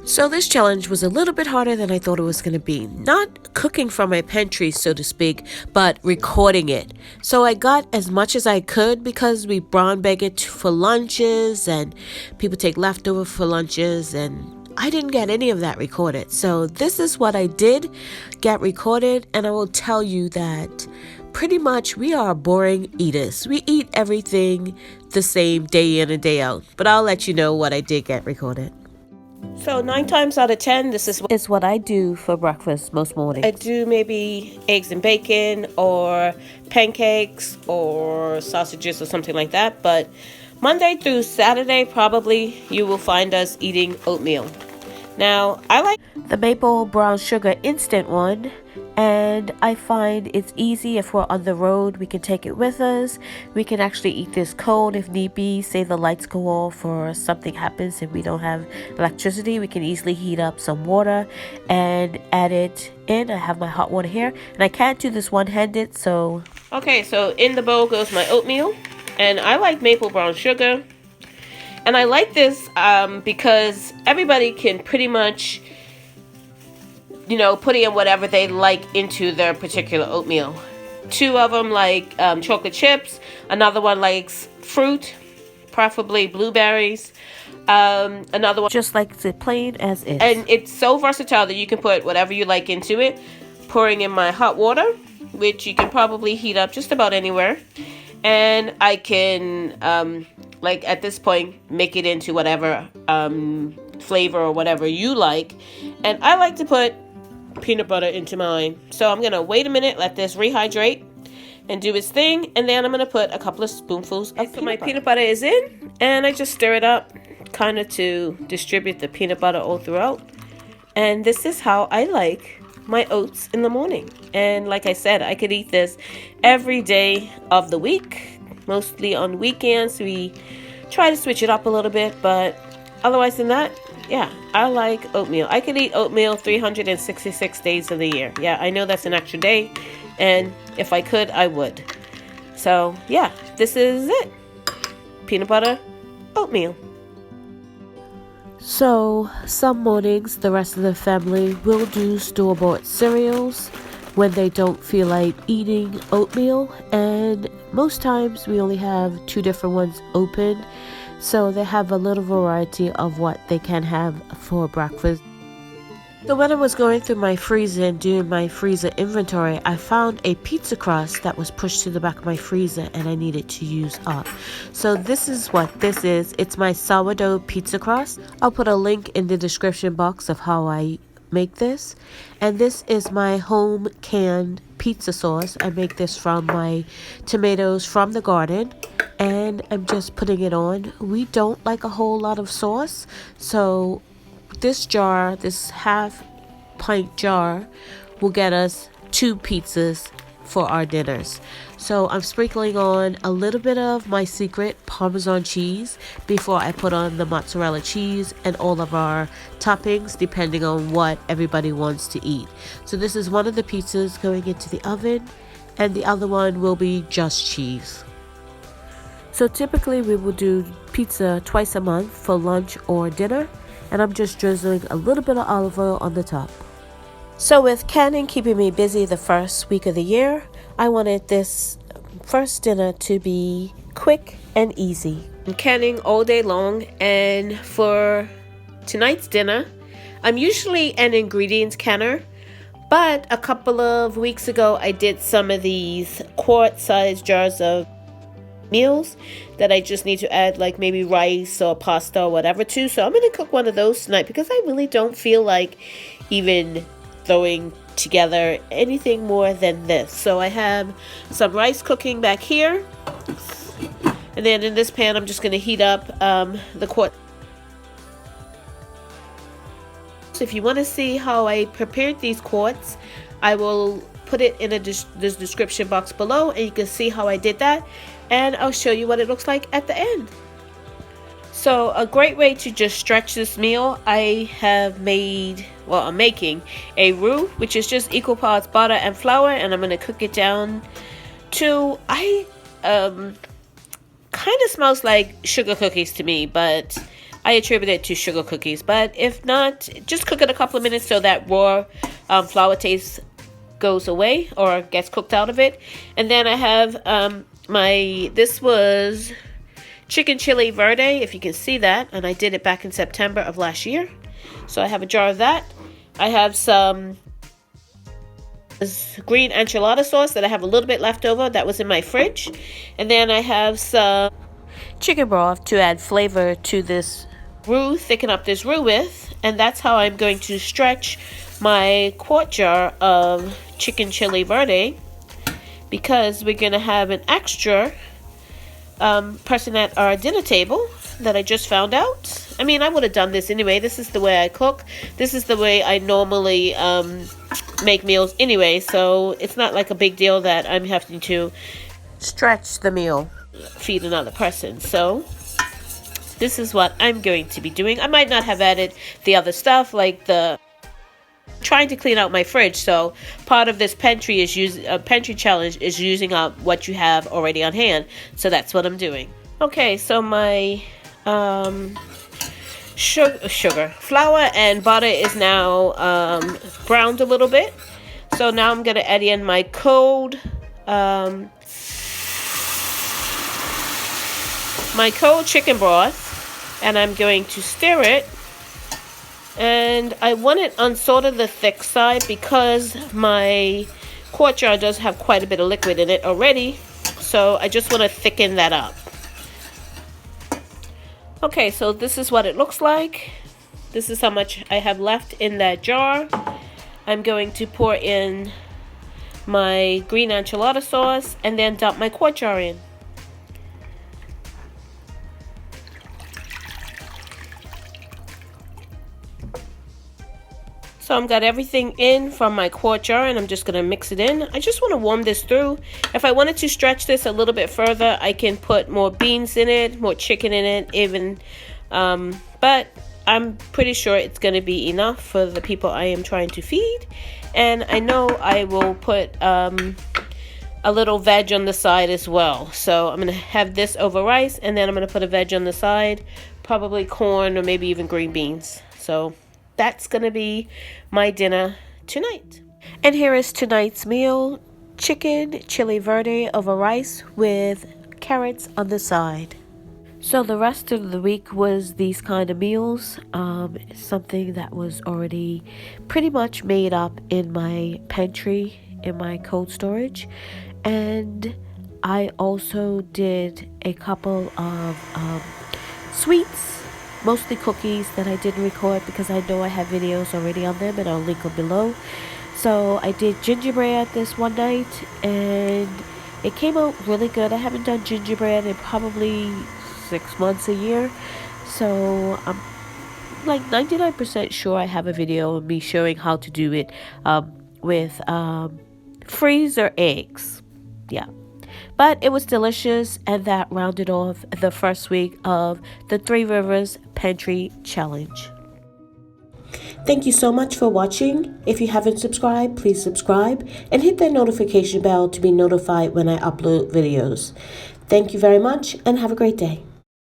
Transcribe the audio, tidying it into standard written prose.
So this challenge was a little bit harder than I thought it was going to be. Not cooking from my pantry, so to speak, but recording it. So I got as much as I could because we brown bag it for lunches and people take leftover for lunches, and I didn't get any of that recorded. So this is what I did get recorded, and I will tell you that pretty much we are boring eaters. We eat everything the same day in and day out, but I'll let you know what I did get recorded. So 9 times out of 10, this is what I do for breakfast most mornings. I do maybe eggs and bacon or pancakes or sausages or something like that. But Monday through Saturday, probably you will find us eating oatmeal. Now, I like the maple brown sugar instant one, and I find it's easy. If we're on the road, we can take it with us. We can actually eat this cold if need be. Say the lights go off or something happens and we don't have electricity, we can easily heat up some water and add it in. I have my hot water here, and I can't do this one-handed, so... Okay, so in the bowl goes my oatmeal, and I like maple brown sugar. And I like this because everybody can pretty much, put in whatever they like into their particular oatmeal. 2 of them like chocolate chips. Another one likes fruit, preferably blueberries. Another one just likes it plain as is. And it's so versatile that you can put whatever you like into it. Pouring in my hot water, which you can probably heat up just about anywhere. And I can... at this point, make it into whatever flavor or whatever you like. And I like to put peanut butter into mine. So I'm going to wait a minute, let this rehydrate and do its thing. And then I'm going to put a couple of spoonfuls of peanut butter is in. And I just stir it up kind of to distribute the peanut butter all throughout. And this is how I like my oats in the morning. And like I said, I could eat this every day of the week. Mostly on weekends, we try to switch it up a little bit, but otherwise than that, yeah, I like oatmeal. I could eat oatmeal 366 days of the year. Yeah, I know that's an extra day, and if I could, I would. So, yeah, this is it. Peanut butter, oatmeal. So, some mornings, the rest of the family will do store-bought cereals when they don't feel like eating oatmeal, and most times we only have 2 different ones open, so they have a little variety of what they can have for breakfast. So when I was going through my freezer and doing my freezer inventory, I found a pizza crust that was pushed to the back of my freezer and I needed to use up. So this is what this is. It's my sourdough pizza crust. I'll put a link in the description box of how I make this. And this is my home canned pizza sauce. I make this from my tomatoes from the garden, and I'm just putting it on. We don't like a whole lot of sauce, so this jar, this half pint jar, will get us 2 pizzas for our dinners. So I'm sprinkling on a little bit of my secret Parmesan cheese before I put on the mozzarella cheese and all of our toppings depending on what everybody wants to eat. So this is one of the pizzas going into the oven, and the other one will be just cheese. So typically we will do pizza twice a month for lunch or dinner, and I'm just drizzling a little bit of olive oil on the top. So with canning keeping me busy the first week of the year, I wanted this first dinner to be quick and easy. I'm canning all day long, and for tonight's dinner, I'm usually an ingredients canner, but a couple of weeks ago I did some of these quart-sized jars of meals that I just need to add like maybe rice or pasta or whatever to. So I'm going to cook one of those tonight because I really don't feel like even throwing together anything more than this. So I have some rice cooking back here, and then in this pan I'm just going to heat up the quart. So if you want to see how I prepared these quarts, I will put it in this description box below, and you can see how I did that, and I'll show you what it looks like at the end. So a great way to just stretch this meal, I'm making a roux, which is just equal parts butter and flour, and I'm going to cook it down to, kind kind of smells like sugar cookies to me, but I attribute it to sugar cookies. But if not, just cook it a couple of minutes so that raw flour taste goes away or gets cooked out of it. And then I have this was chicken chili verde, if you can see that, and I did it back in September of last year. So I have a jar of that. I have some green enchilada sauce that I have a little bit left over that was in my fridge. And then I have some chicken broth to add flavor to this roux, thicken up this roux with. And that's how I'm going to stretch my quart jar of chicken chili verde, because we're going to have an extra person at our dinner table that I just found out. I mean, I would have done this anyway. This is the way I cook. This is the way I normally make meals anyway, so it's not like a big deal that I'm having to stretch the meal, feed another person. So this is what I'm going to be doing. I might not have added the other stuff, like trying to clean out my fridge, so part of this pantry challenge is using up what you have already on hand. So that's what I'm doing. Okay, so my flour and butter is now browned a little bit. So now I'm gonna add in my cold chicken broth, and I'm going to stir it. And I want it on sort of the thick side because my quart jar does have quite a bit of liquid in it already. So I just want to thicken that up. Okay, so this is what it looks like. This is how much I have left in that jar. I'm going to pour in my green enchilada sauce and then dump my quart jar in. So I've got everything in from my quart jar, and I'm just going to mix it in. I just want to warm this through. If I wanted to stretch this a little bit further, I can put more beans in it, more chicken in it even. But I'm pretty sure it's going to be enough for the people I am trying to feed. And I know I will put a little veg on the side as well. So I'm going to have this over rice, and then I'm going to put a veg on the side, probably corn or maybe even green beans. So that's going to be my dinner tonight. And here is tonight's meal: chicken chili verde over rice with carrots on the side. So the rest of the week was these kind of meals, something that was already pretty much made up in my pantry, in my cold storage. And I also did a couple of sweets, mostly cookies, that I didn't record because I know I have videos already on them, and I'll link them below. So I did gingerbread this one night, and it came out really good. I haven't done gingerbread in probably 6 months, a year. So I'm like 99% sure I have a video of me showing how to do it with freezer eggs. Yeah. But it was delicious, and that rounded off the first week of the Three Rivers Pantry Challenge. Thank you so much for watching. If you haven't subscribed, please subscribe and hit that notification bell to be notified when I upload videos. Thank you very much, and have a great day.